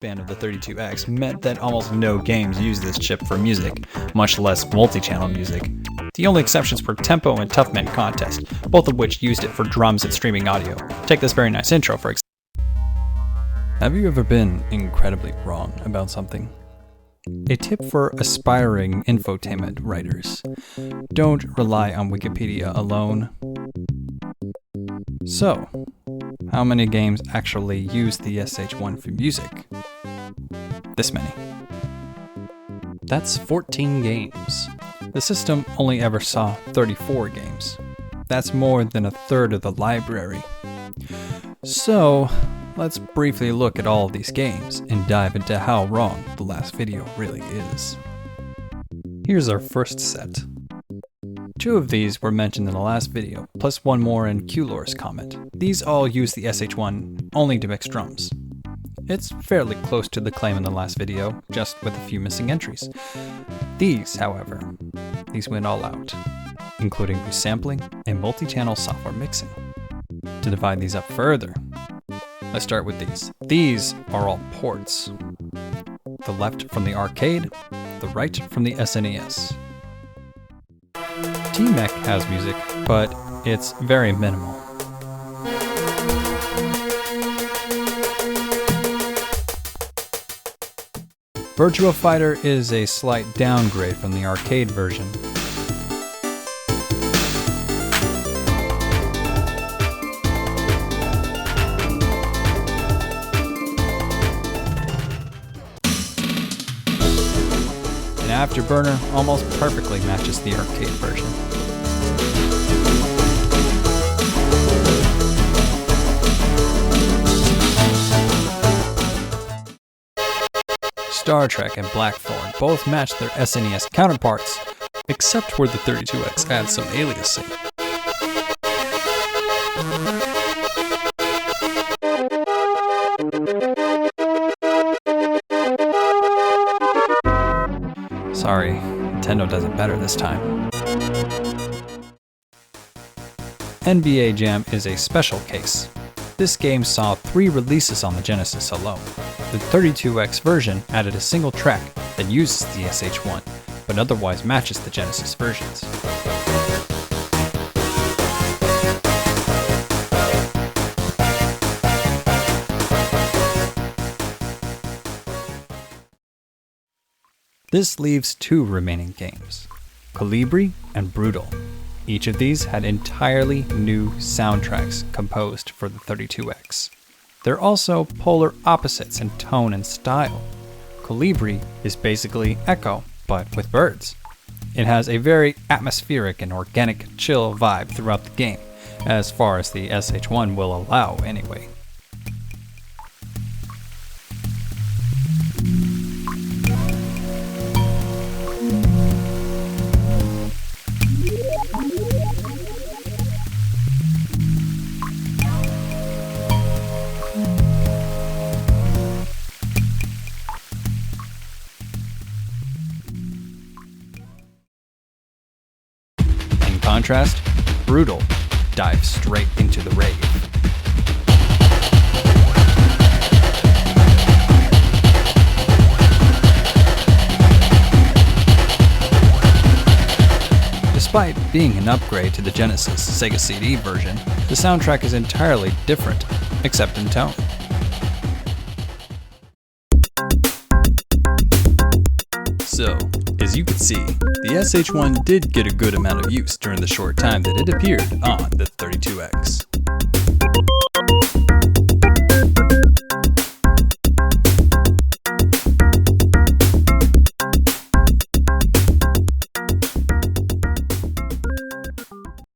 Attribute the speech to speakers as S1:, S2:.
S1: Band of the 32X meant that almost no games used this chip for music, much less multi-channel music. The only exceptions were Tempo and Tough Men Contest, both of which used it for drums and streaming audio. Take this very nice intro for example. Have you ever been incredibly wrong about something? A tip for aspiring infotainment writers: don't rely on Wikipedia alone. So, how many games actually use the SH1 for music? This many. That's 14 games. The system only ever saw 34 games. That's more than a third of the library. So, let's briefly look at all of these games and dive into how wrong the last video really is. Here's our first set. 2 of these were mentioned in the last video, plus one more in Qlore's comment. These all use the SH1 only to mix drums. It's fairly close to the claim in the last video, just with a few missing entries. These, however, went all out, including resampling and multi-channel software mixing. To divide these up further, let's start with these. These are all ports. The left from the arcade, the right from the SNES. T-MEK has music, but it's very minimal. Virtua Fighter is a slight downgrade from the arcade version. Afterburner almost perfectly matches the arcade version. Star Trek and Blackthorn both match their SNES counterparts, except where the 32X adds some aliasing. Sorry, Nintendo does it better this time. NBA Jam is a special case. This game saw 3 releases on the Genesis alone. The 32X version added a single track that uses the SH1, but otherwise matches the Genesis versions. This leaves 2 remaining games, Kolibri and Brutal. Each of these had entirely new soundtracks composed for the 32X. They're also polar opposites in tone and style. Kolibri is basically Ecco, but with birds. It has a very atmospheric and organic, chill vibe throughout the game, as far as the SH1 will allow anyway. In contrast, Brutal dives straight into the rave. Despite being an upgrade to the Genesis Sega CD version, the soundtrack is entirely different, except in tone. So, as you can see, the SH1 did get a good amount of use during the short time that it appeared on the 32X.